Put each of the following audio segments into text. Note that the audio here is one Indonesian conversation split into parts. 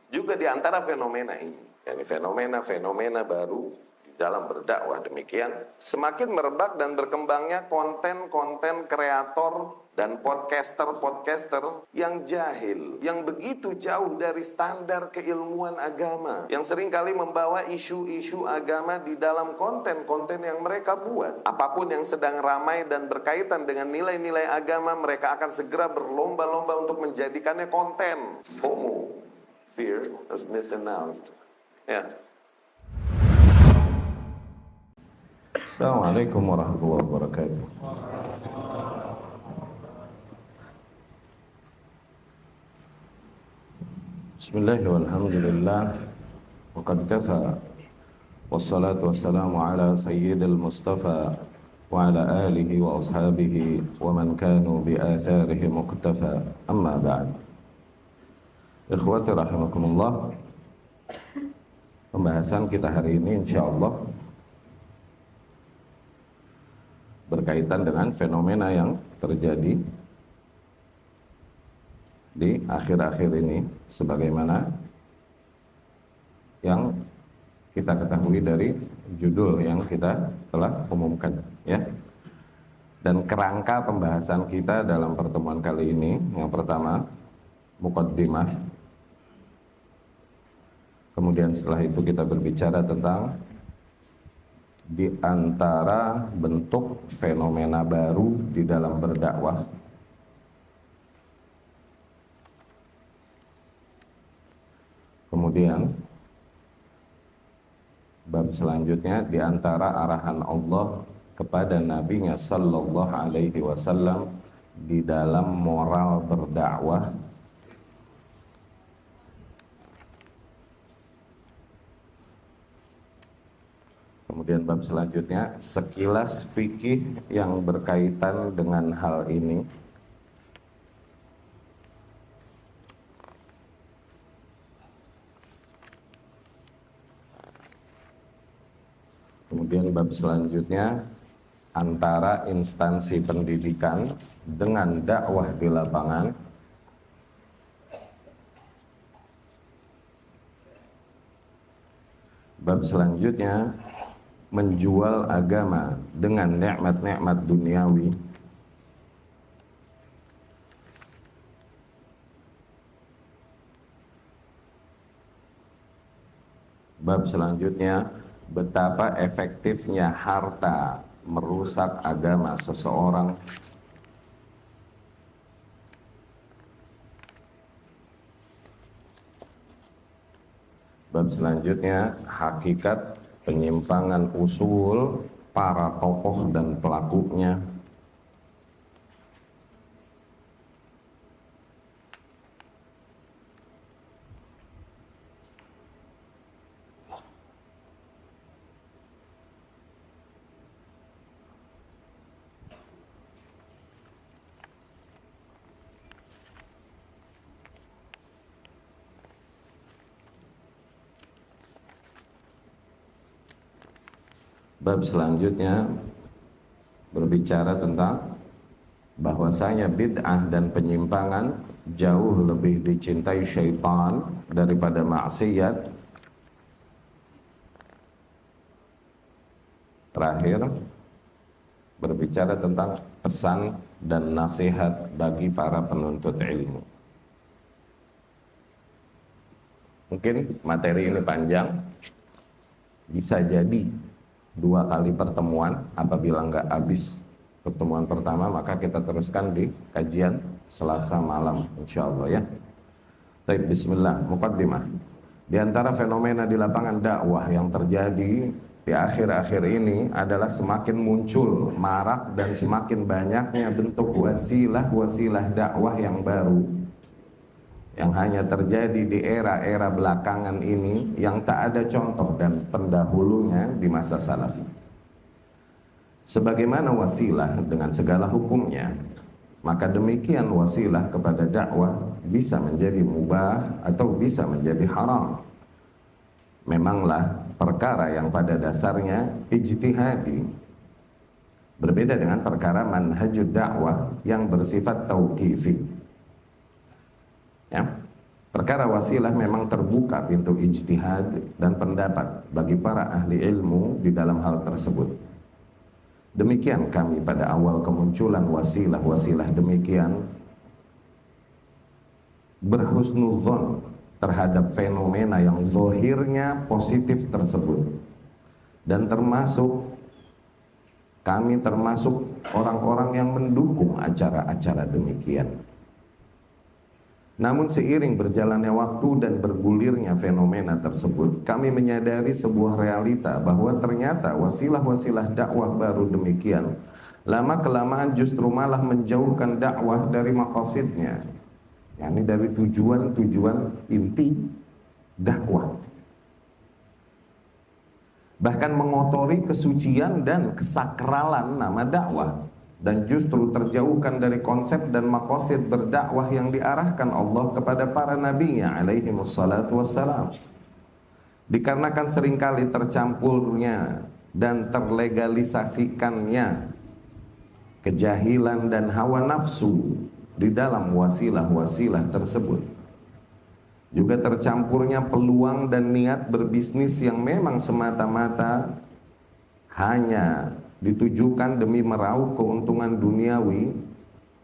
juga di antara fenomena ini, yakni fenomena-fenomena baru di dalam berdakwah demikian, semakin merebak dan berkembangnya konten-konten kreator dan podcaster-podcaster yang jahil, yang begitu jauh dari standar keilmuan agama, yang seringkali membawa isu-isu agama di dalam konten-konten yang mereka buat. Apapun yang sedang ramai dan berkaitan dengan nilai-nilai agama, mereka akan segera berlomba-lomba untuk menjadikannya konten. FOMO, fear of missing out. Ya. Assalamualaikum warahmatullahi wabarakatuh. Bismillahirrahmanirrahim. Walhamdulillah. Wa qad kafa. Wassalatu wassalamu ala sayyidil Mustafa wa ala alihi wa ashabihi wa man kanu bi atharihi muqtafa. Amma ba'd. Ikhwati rahimakumullah. Pembahasan kita hari ini insyaallah berkaitan dengan fenomena yang terjadi di akhir-akhir ini, sebagaimana yang kita ketahui dari judul yang kita telah umumkan, ya. Dan kerangka pembahasan kita dalam pertemuan kali ini, yang pertama muqaddimah, kemudian setelah itu kita berbicara tentang di antara bentuk fenomena baru di dalam berdakwah. Kemudian bab selanjutnya di antara arahan Allah kepada Nabi-Nya sallallahu alaihi wasallam di dalam moral berdakwah. Kemudian bab selanjutnya sekilas fikih yang berkaitan dengan hal ini. Kemudian bab selanjutnya antara instansi pendidikan dengan dakwah di lapangan. Bab selanjutnya menjual agama dengan nikmat-nikmat duniawi. Bab selanjutnya betapa efektifnya harta merusak agama seseorang. Bab selanjutnya hakikat penyimpangan usul para tokoh dan pelakunya. Bab selanjutnya berbicara tentang bahwasanya bid'ah dan penyimpangan jauh lebih dicintai syaitan daripada maksiat. Terakhir berbicara tentang pesan dan nasihat bagi para penuntut ilmu. Mungkin materi ini panjang, bisa jadi 2 kali pertemuan. Apabila nggak habis pertemuan pertama, maka kita teruskan di kajian Selasa malam insyaallah, ya. Baik, bismillah. Muqaddimah. Di antara fenomena di lapangan dakwah yang terjadi di akhir-akhir ini adalah semakin muncul, marak dan semakin banyaknya bentuk wasilah-wasilah dakwah yang baru, yang hanya terjadi di era-era belakangan ini, yang tak ada contoh dan pendahulunya di masa salaf. Sebagaimana wasilah dengan segala hukumnya, maka demikian wasilah kepada dakwah bisa menjadi mubah atau bisa menjadi haram. Memanglah perkara yang pada dasarnya ijtihadi, berbeda dengan perkara manhajud dakwah yang bersifat tauqifi. Ya, Perkara wasilah memang terbuka pintu ijtihad dan pendapat bagi para ahli ilmu di dalam hal tersebut. Demikian kami pada awal kemunculan wasilah demikian berhusnuzon terhadap fenomena yang zahirnya positif tersebut. Dan kami termasuk orang-orang yang mendukung acara-acara demikian. Namun seiring berjalannya waktu dan bergulirnya fenomena tersebut, kami menyadari sebuah realita bahwa ternyata wasilah-wasilah dakwah baru demikian lama-kelamaan justru malah menjauhkan dakwah dari maqasidnya, yakni dari tujuan-tujuan inti dakwah. Bahkan mengotori kesucian dan kesakralan nama dakwah, dan justru terjauhkan dari konsep dan maqasid berdakwah yang diarahkan Allah kepada para nabinya alaihi wassalatu wassalam. Dikarenakan seringkali tercampurnya dan terlegalisasikannya kejahilan dan hawa nafsu di dalam wasilah-wasilah tersebut, juga tercampurnya peluang dan niat berbisnis yang memang semata-mata hanya ditujukan demi meraup keuntungan duniawi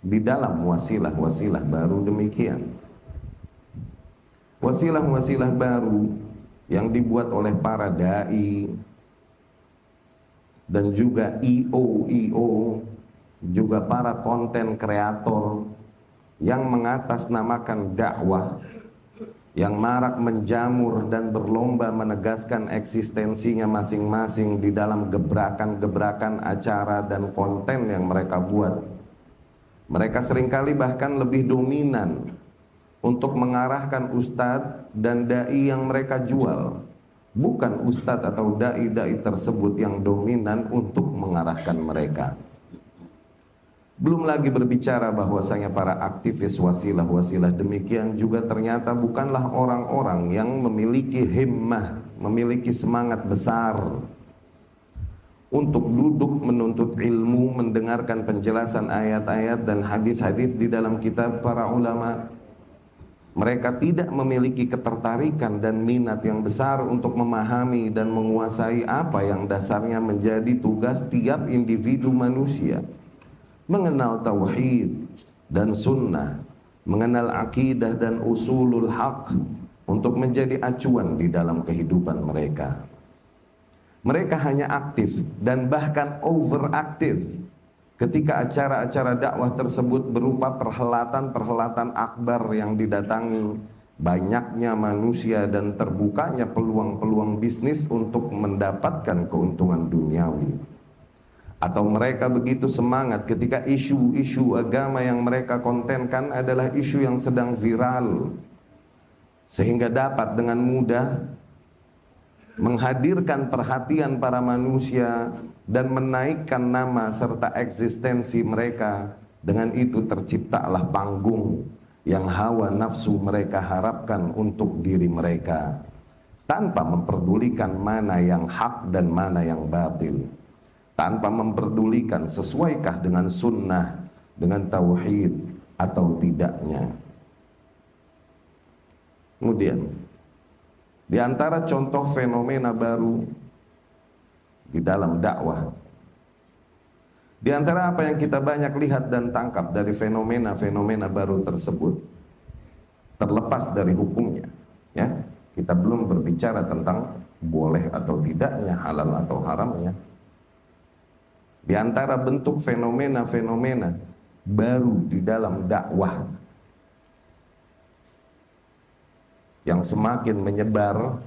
di dalam wasilah-wasilah baru demikian. Wasilah-wasilah baru yang dibuat oleh para dai dan juga IO, juga para konten kreator yang mengatasnamakan dakwah, yang marak menjamur dan berlomba menegaskan eksistensinya masing-masing di dalam gebrakan-gebrakan acara dan konten yang mereka buat. Mereka seringkali bahkan lebih dominan untuk mengarahkan ustadz dan dai yang mereka jual, bukan ustadz atau dai-dai tersebut yang dominan untuk mengarahkan mereka. Belum lagi berbicara bahwasanya para aktivis wasilah-wasilah demikian juga ternyata bukanlah orang-orang yang memiliki himmah, memiliki semangat besar untuk duduk menuntut ilmu, mendengarkan penjelasan ayat-ayat dan hadis-hadis di dalam kitab para ulama. Mereka tidak memiliki ketertarikan dan minat yang besar untuk memahami dan menguasai apa yang dasarnya menjadi tugas tiap individu manusia: mengenal tauhid dan sunnah, mengenal akidah dan usulul haq untuk menjadi acuan di dalam kehidupan mereka. Mereka hanya aktif dan bahkan overaktif ketika acara-acara dakwah tersebut berupa perhelatan-perhelatan akbar yang didatangi banyaknya manusia dan terbukanya peluang-peluang bisnis untuk mendapatkan keuntungan duniawi. Atau mereka begitu semangat ketika isu-isu agama yang mereka kontenkan adalah isu yang sedang viral, sehingga dapat dengan mudah menghadirkan perhatian para manusia dan menaikkan nama serta eksistensi mereka. Dengan itu terciptalah panggung yang hawa nafsu mereka harapkan untuk diri mereka, tanpa memperdulikan mana yang hak dan mana yang batil, tanpa memperdulikan sesuaikah dengan sunnah, dengan tauhid atau tidaknya. Kemudian, di antara contoh fenomena baru di dalam dakwah, di antara apa yang kita banyak lihat dan tangkap dari fenomena-fenomena baru tersebut, terlepas dari hukumnya, ya, kita belum berbicara tentang boleh atau tidaknya, halal atau haramnya. Di antara bentuk fenomena-fenomena baru di dalam dakwah yang semakin menyebar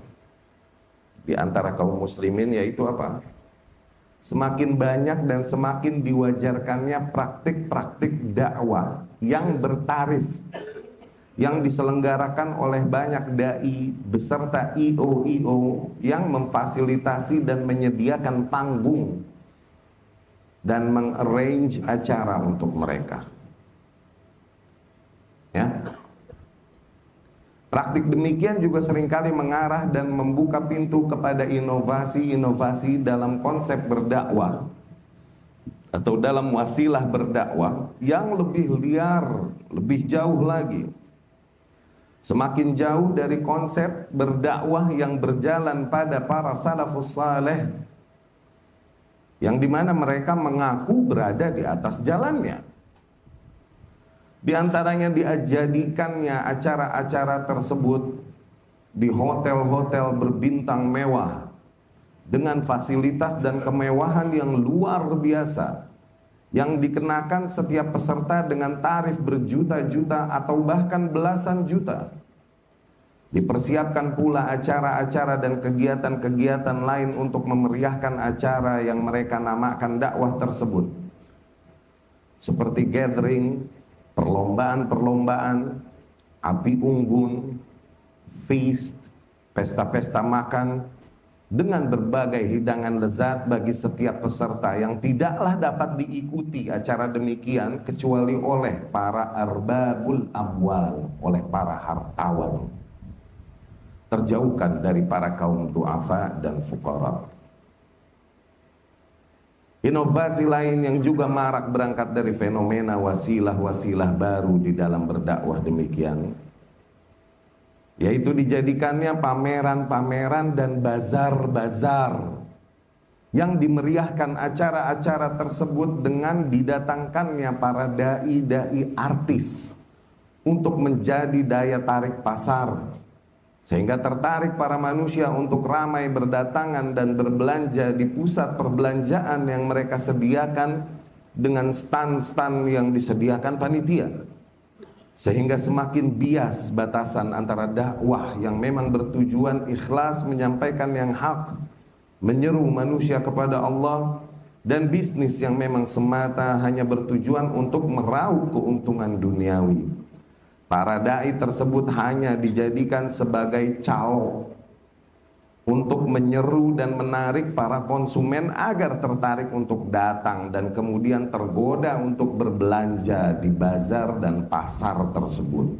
di antara kaum muslimin, yaitu apa? Semakin banyak dan semakin diwajarkannya praktik-praktik dakwah yang bertarif, yang diselenggarakan oleh banyak dai beserta IO yang memfasilitasi dan menyediakan panggung dan mengarrange acara untuk mereka. Ya. Praktik demikian juga seringkali mengarah dan membuka pintu kepada inovasi-inovasi dalam konsep berdakwah atau dalam wasilah berdakwah yang lebih liar, lebih jauh lagi. semakin jauh dari konsep berdakwah yang berjalan pada para salafus saleh, yang dimana mereka mengaku berada di atas jalannya. Di antaranya dijadikannya acara-acara tersebut di hotel-hotel berbintang mewah dengan fasilitas dan kemewahan yang luar biasa, yang dikenakan setiap peserta dengan tarif berjuta-juta atau bahkan belasan juta. Dipersiapkan pula acara-acara dan kegiatan-kegiatan lain untuk memeriahkan acara yang mereka namakan dakwah tersebut, seperti gathering, perlombaan-perlombaan, api unggun, feast, pesta-pesta makan, dengan berbagai hidangan lezat bagi setiap peserta yang tidaklah dapat diikuti acara demikian kecuali oleh para arbabul amwal, oleh para hartawan, terjauhkan dari para kaum du'afa dan fuqara. Inovasi lain yang juga marak berangkat dari fenomena wasilah-wasilah baru di dalam berdakwah demikian, yaitu dijadikannya pameran-pameran dan bazar-bazar yang dimeriahkan acara-acara tersebut dengan didatangkannya para dai-dai artis untuk menjadi daya tarik pasar, sehingga tertarik para manusia untuk ramai berdatangan dan berbelanja di pusat perbelanjaan yang mereka sediakan dengan stand-stand yang disediakan panitia, sehingga semakin bias batasan antara dakwah yang memang bertujuan ikhlas menyampaikan yang hak, menyeru manusia kepada Allah, dan bisnis yang memang semata hanya bertujuan untuk meraup keuntungan duniawi. Para dai tersebut hanya dijadikan sebagai calo untuk menyeru dan menarik para konsumen agar tertarik untuk datang dan kemudian tergoda untuk berbelanja di bazar dan pasar tersebut.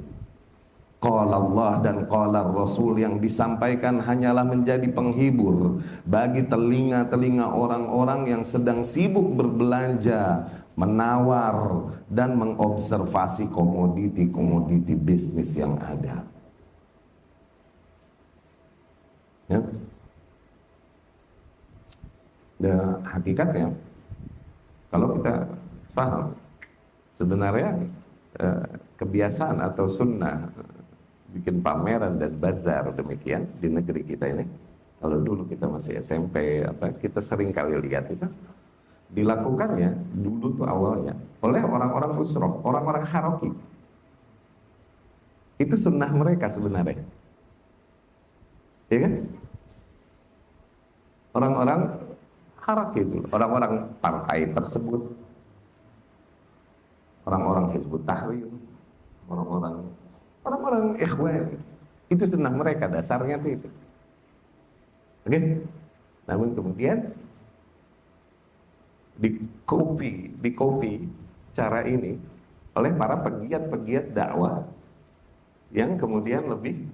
Qala Allah dan qala Rasul yang disampaikan hanyalah menjadi penghibur bagi telinga-telinga orang-orang yang sedang sibuk berbelanja, menawar, dan mengobservasi komoditi-komoditi bisnis yang ada. Ya. Dan hakikatnya, kalau kita paham, sebenarnya kebiasaan atau sunnah bikin pameran dan bazar demikian di negeri kita ini, kalau dulu kita masih SMP, kita sering kali lihat itu dilakukannya dulu tuh awalnya oleh orang-orang usrok, orang-orang haroki. Itu sunnah mereka sebenarnya, ya kan? Orang-orang haroki itu, orang-orang partai tersebut, orang-orang Hizbut Tahrir, orang-orang ikhwan, itu sunnah mereka, dasarnya itu. Oke? Namun kemudian dikopi cara ini oleh para pegiat-pegiat dakwah yang kemudian lebih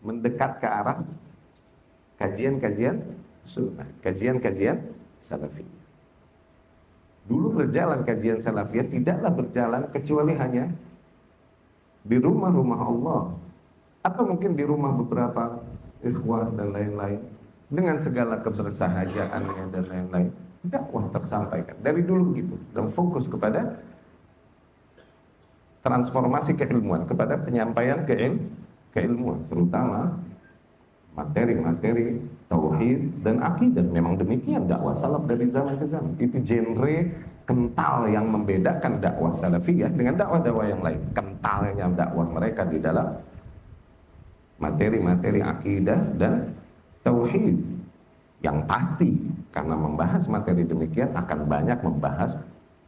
mendekat ke arah kajian-kajian sunnah, kajian-kajian salafi. Dulu berjalan kajian salafiyah tidaklah berjalan kecuali hanya di rumah-rumah Allah, atau mungkin di rumah beberapa ikhwan dan lain-lain, dengan segala kebersahajaannya dan lain-lain. Dakwah tersampaikan dari dulu gitu, dan fokus kepada transformasi keilmuan, kepada penyampaian keilmuan, terutama materi-materi tauhid dan akidah. Memang demikian dakwah salaf dari zaman ke zaman. Itu genre kental yang membedakan dakwah salafiyah dengan dakwah-dakwah yang lain. Kentalnya dakwah mereka di dalam materi-materi akidah dan tauhid. Yang pasti karena membahas materi demikian akan banyak membahas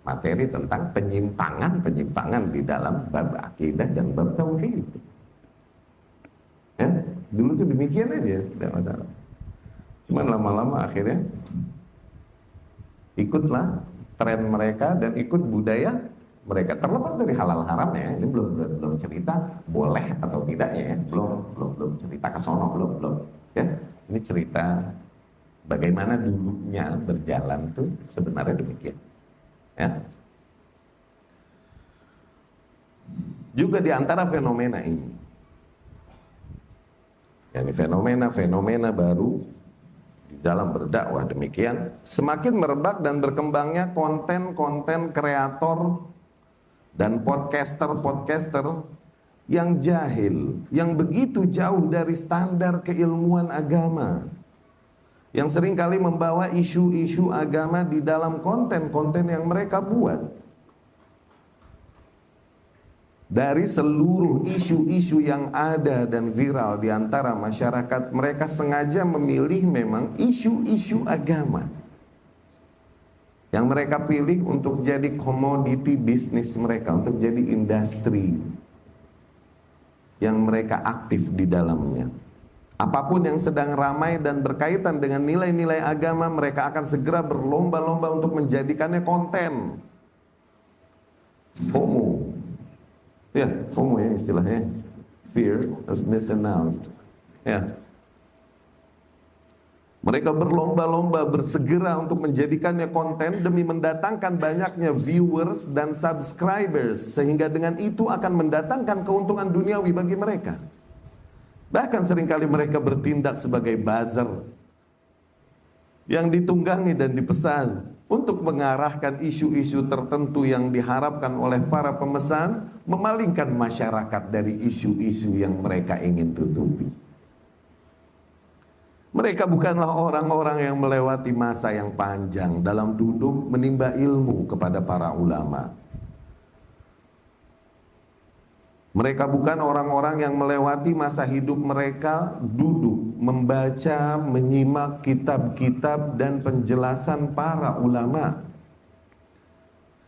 materi tentang penyimpangan di dalam bab akidah dan bab tauhid. Ya, dulu tuh demikian aja, tidak masalah. Cuman lama-lama akhirnya ikutlah tren mereka dan ikut budaya mereka, terlepas dari halal haram ya. Ini belum cerita boleh atau tidaknya ya, belum cerita ke sono, belum ya. Ini cerita bagaimana dulunya berjalan tuh sebenarnya demikian ya. juga di antara fenomena ini, yakni fenomena-fenomena baru di dalam berdakwah demikian, semakin merebak dan berkembangnya konten-konten kreator dan podcaster-podcaster yang jahil, yang begitu jauh dari standar keilmuan agama, yang seringkali membawa isu-isu agama di dalam konten-konten yang mereka buat. Dari seluruh isu-isu yang ada dan viral di antara masyarakat, mereka sengaja memilih memang isu-isu agama yang mereka pilih untuk jadi komoditi bisnis mereka, untuk jadi industri yang mereka aktif di dalamnya. Apapun yang sedang ramai dan berkaitan dengan nilai-nilai agama, mereka akan segera berlomba-lomba untuk menjadikannya konten. FOMO. Ya, FOMO ya istilahnya. Fear of missing out. Ya. Mereka berlomba-lomba bersegera untuk menjadikannya konten demi mendatangkan banyaknya viewers dan subscribers, sehingga dengan itu akan mendatangkan keuntungan duniawi bagi mereka. Bahkan seringkali mereka bertindak sebagai buzzer yang ditunggangi dan dipesan untuk mengarahkan isu-isu tertentu yang diharapkan oleh para pemesan, memalingkan masyarakat dari isu-isu yang mereka ingin tutupi. Mereka bukanlah orang-orang yang melewati masa yang panjang dalam duduk menimba ilmu kepada para ulama. Mereka bukan orang-orang yang melewati masa hidup mereka duduk membaca, menyimak kitab-kitab dan penjelasan para ulama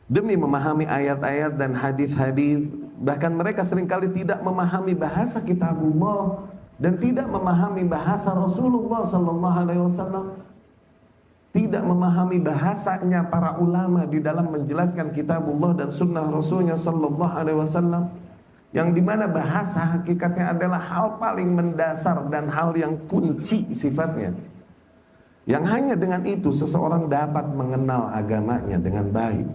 demi memahami ayat-ayat dan hadis-hadis. Bahkan mereka seringkali tidak memahami bahasa kitabullah dan tidak memahami bahasa Rasulullah sallallahu alaihi wasallam, tidak memahami bahasanya para ulama di dalam menjelaskan kitabullah dan sunnah Rasulnya sallallahu alaihi wasallam, yang dimana bahasa hakikatnya adalah hal paling mendasar dan hal yang kunci sifatnya, yang hanya dengan itu seseorang dapat mengenal agamanya dengan baik.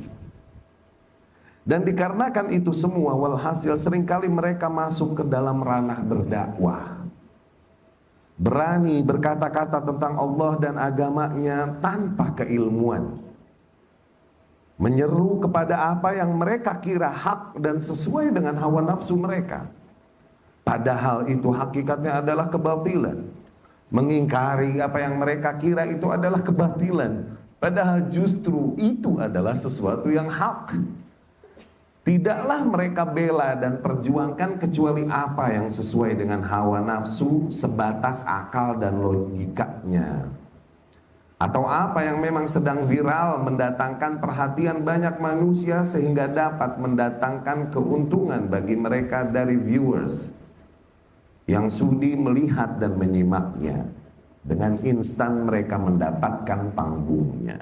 Dan dikarenakan itu semua, walhasil seringkali mereka masuk ke dalam ranah berdakwah, berani berkata-kata tentang Allah dan agamanya tanpa keilmuan, menyeru kepada apa yang mereka kira hak dan sesuai dengan hawa nafsu mereka, padahal itu hakikatnya adalah kebatilan. Mengingkari apa yang mereka kira itu adalah kebatilan, padahal justru itu adalah sesuatu yang hak. Tidaklah mereka bela dan perjuangkan kecuali apa yang sesuai dengan hawa nafsu sebatas akal dan logikanya, atau apa yang memang sedang viral mendatangkan perhatian banyak manusia sehingga dapat mendatangkan keuntungan bagi mereka dari viewers yang sudi melihat dan menyimaknya. Dengan instan mereka mendapatkan panggungnya.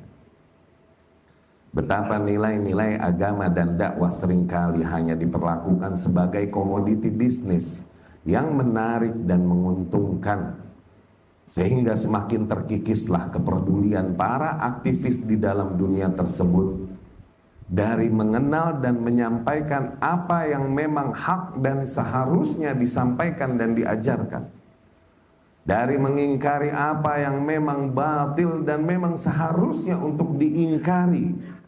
Betapa nilai-nilai agama dan dakwah seringkali hanya diperlakukan sebagai komoditi bisnis yang menarik dan menguntungkan, sehingga semakin terkikislah kepedulian para aktivis di dalam dunia tersebut dari mengenal dan menyampaikan apa yang memang hak dan seharusnya disampaikan dan diajarkan, dari mengingkari apa yang memang batil dan memang seharusnya untuk diingkari,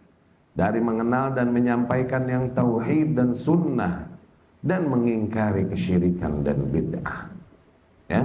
dari mengenal dan menyampaikan yang tauhid dan sunnah, dan mengingkari kesyirikan dan bid'ah. Ya.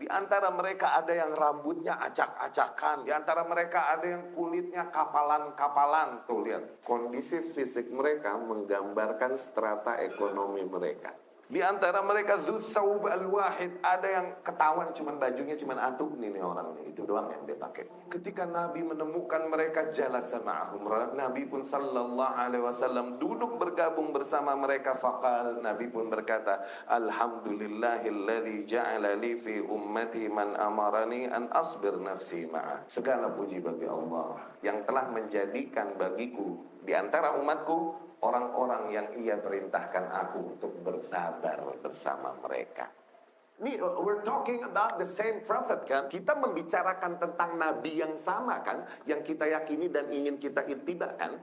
Di antara mereka ada yang rambutnya acak-acakan, di antara mereka ada yang kulitnya kapalan-kapalan. Tuh lihat, kondisi fisik mereka menggambarkan strata ekonomi mereka. Di antara mereka dzutsaub al-wahid, ada yang ketahuan cuman bajunya cuman atuk nih orangnya, itu doang yang dia pakai. Ketika Nabi menemukan mereka, jalasa ma'ahum, Nabi pun sallallahu alaihi wasallam duduk bergabung bersama mereka. Faqal, Nabi pun berkata, alhamdulillahilladzi ja'ala li fi ummati man amarani an asbir nafsi ma'a. Segala puji bagi Allah yang telah menjadikan bagiku di antara umatku orang-orang yang ia perintahkan aku untuk bersabar bersama mereka. Ini we're talking about the same prophet kan? Kita membicarakan tentang nabi yang sama kan? Yang kita yakini dan ingin kita ittiba kan?